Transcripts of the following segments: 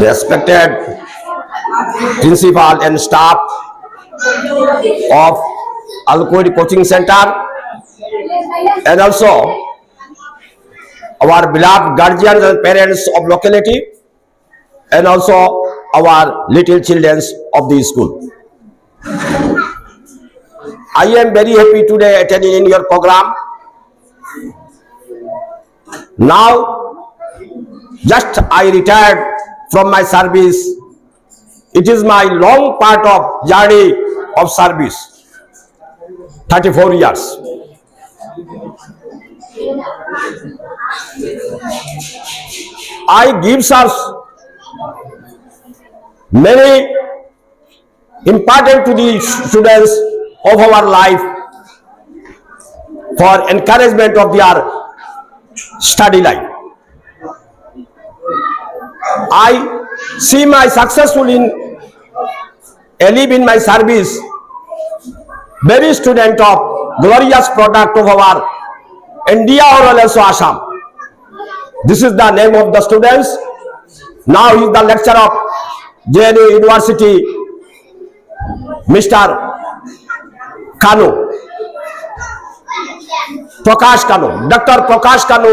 respected principal and staff of Al-Quid Coaching Center, and also our beloved guardians and parents of locality, and also our little children of the school. I am very happy today attending in your program. Now, just I retired from my service. It is my long part of journey of service, 34 years. I gives us many important to the students of our life for encouragement of their study life. I see my successful in live in my service, very student of glorious product of our India or also Assam. This is the name of the students. Now he is the lecturer of JNU University, Mr. Kanu, Prakash Kanu. Dr. Prakash Kanu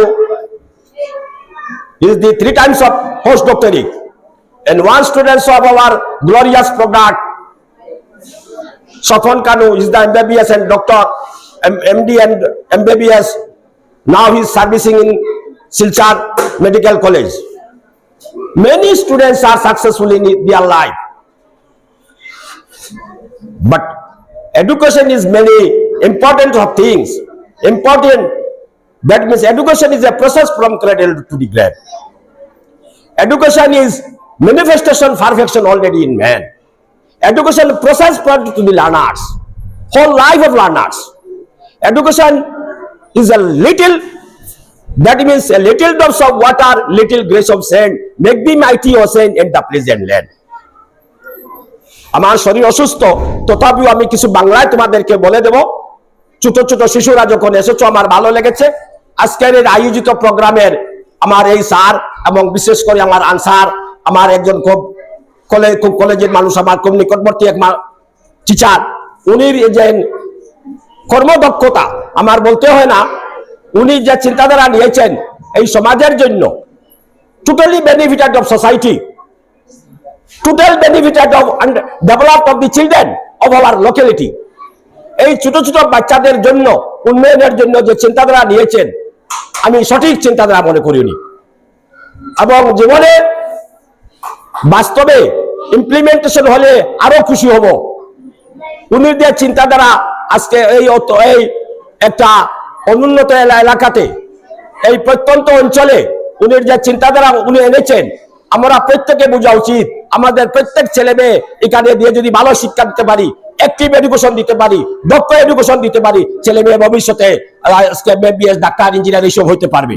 is the 3 times of postdoctorate, and 1 student of our glorious product, Safwan Kanu, is the MBBS and Doctor MD and MBBS. Now he is servicing in Silchar Medical College. Many students are successful in their life, but education is many important of things. Important, that means education is a process from cradle to the grave. Education is manifestation perfection already in man. Education process to the learners, whole life of learners. Education is a little, that means a little drops of water, little grace of sand, make the mighty ocean in the pleasant land. আমার শরীর অসুস্থ, তথাপিও আমি কিছু বাংলায় তোমাদেরকে বলে দেব। ছোট ছোট শিশুরা যখন এসেছো আমার ভালো লেগেছে। আজকের এই আয়োজিত প্রোগ্রামের আমার এই স্যার এবং বিশেষ করে আমার আনসার, আমার একজন খুব কলেজের মানুষ, আমার খুব নিকটবর্তী এক টিচার, উনি যে কর্মদক্ষতা আমার বলতে হয় না, উনি যে চিন্তাধারা নিয়েছেন এই সমাজের জন্য, totally benefited of society, total benefited of and developed of the children of our locality. এই ছোট ছোট বাচ্চাদের জন্য উন্নয়নের জন্য যে চিন্তাধারা নিয়েছেন আমি সঠিক চিন্তাধারা মনে করিনি, এবং জীবনে বাস্তবে ইমপ্লিমেন্টেশন হলে আরো খুশি হব। উনি যে চিন্তাধারা আজকে এই একটা অনুন্নত এলাকাতে, এই প্রত্যন্ত অঞ্চলে উনি যে চিন্তাধারা উনি এনেছেন, আমরা প্রত্যেকে বোঝা উচিত আমাদের প্রত্যেক ছেলে মেয়ে এখানে দিয়ে যদি ভালো শিক্ষা দিতে পারি, অ্যাক্টিভ এডুকেশন দিতে পারি, দক্ষ এডুকেশন দিতে পারি, ছেলে মেয়ে ভবিষ্যতে এমবিবিএস, ডাক্তার, ইঞ্জিনিয়ার এইসব হইতে পারবে।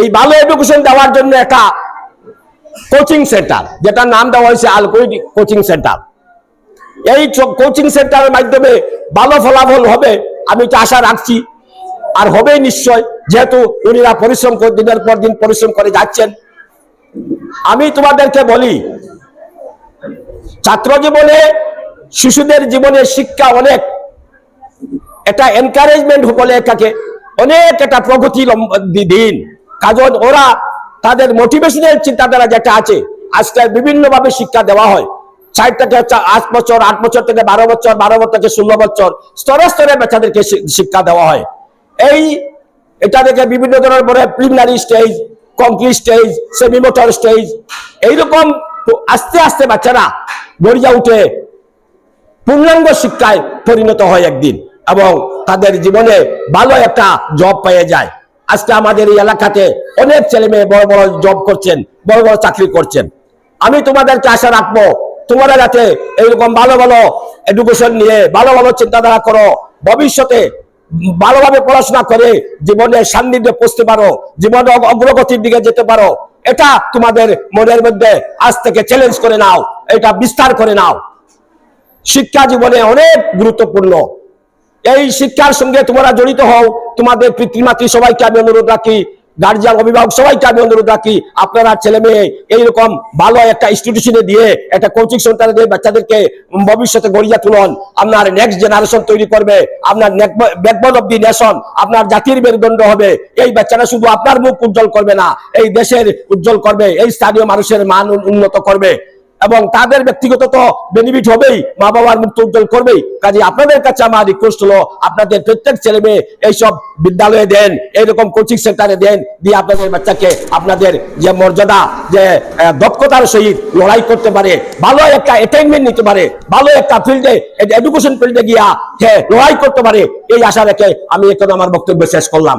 এই ভালো এডুকেশন দেওয়ার জন্য একটা কোচিং সেন্টার, যেটার নাম দেওয়া হয়েছে আল-কুইড কোচিং সেন্টার। এই কোচিং সেন্টারের মাধ্যমে ভালো ফলাফল হবে আমি তো আশা রাখছি, আর হবে নিশ্চয়, যেহেতু উনিরা পরিশ্রম করে দিনের পর দিন পরিশ্রম করে যাচ্ছেন। আমি তোমাদেরকে বলি, ছাত্র জীবনে, শিশুদের জীবনে শিক্ষা অনেক একটা এনকারেজমেন্ট বলে এটাকে, অনেক একটা প্রগতি দিন, কারণ ওরা তাদের মোটিভেশনাল চিন্তাধারা যেটা আছে, আজকে বিভিন্ন ভাবে শিক্ষা দেওয়া হয়। 60 থেকে 8 বছর, 8 বছর থেকে 12 বছর, 12 বছর থেকে 16 বছর, স্তরে স্তরে বাচ্চাদেরকে শিক্ষা দেওয়া হয়। এটা থেকে বিভিন্ন ধরনের পরে preliminary stage, complete stage, semi motor stage, এইরকম আস্তে আস্তে বাচ্চারা গড়িয়া উঠে পূর্ণাঙ্গ শিক্ষায় পরিণত হয় একদিন, এবং তাদের জীবনে ভালো একটা জব পেয়ে যায়। আজকে আমাদের এই এলাকাতে অনেক ছেলে মেয়ে বড় বড় জব করছেন, বড় বড় চাকরি করছেন। আমি তোমাদেরকে আশা রাখবো তোমরা যাতে এইরকম ভালো ভালো এডুকেশন নিয়ে ভালো ভালো চিন্তাধারা করো, ভবিষ্যতে ভালোভাবে পড়াশোনা করে জীবনে সান্নিধ্যে পৌঁছতে পারো, জীবনে অগ্রগতির দিকে যেতে পারো। এটা তোমাদের মনের মধ্যে আজ থেকে চ্যালেঞ্জ করে নাও, এটা বিস্তার করে নাও। শিক্ষা জীবনে অনেক গুরুত্বপূর্ণ। এই শিক্ষার সঙ্গে তোমরা জড়িত হও। তোমাদের পিতৃমাতৃ সবাইকে আমি অনুরোধ রাখি, গার্জিয়ান, অভিভাবক সবাইকে আমি অনুরোধ রাখি, আপনারা ছেলে মেয়ে এইরকম ভালো একটা ইনস্টিটিউশনে দিয়ে, একটা কোচিং সেন্টারে দিয়ে বাচ্চাদেরকে ভবিষ্যতে গড়িয়ে তুলুন। আপনার নেক্সট জেনারেশন তৈরি করবে, আপনার ব্যাকবোন অফ দি নেশন, আপনার জাতির মেরুদণ্ড হবে। এই বাচ্চারা শুধু আপনার মুখ উজ্জ্বল করবে না, এই দেশের উজ্জ্বল করবে, এই স্থানীয় মানুষের মান উন্নত করবে, এবং তাদের ব্যক্তিগত তো বেনিফিট হবেই, মা বাবার মুখ উজ্জ্বল করবেই। কাজে আপনাদের কাছে আমার রিকোয়েস্ট হলো, আপনাদের প্রত্যেক ছেলে মেয়ে এইসব বিদ্যালয়ে দেন, এইরকম কোচিং সেন্টারে দেন, দিয়ে আপনাদের বাচ্চাকে আপনাদের যে মর্যাদা, যে দক্ষতার সহিত লড়াই করতে পারে, ভালো একটা অ্যাটেইনমেন্ট নিতে পারে, ভালো একটা ফিল্ডে, এডুকেশন ফিল্ডে গিয়া লড়াই করতে পারে, এই আশা রেখে আমি এখন আমার বক্তব্য শেষ করলাম।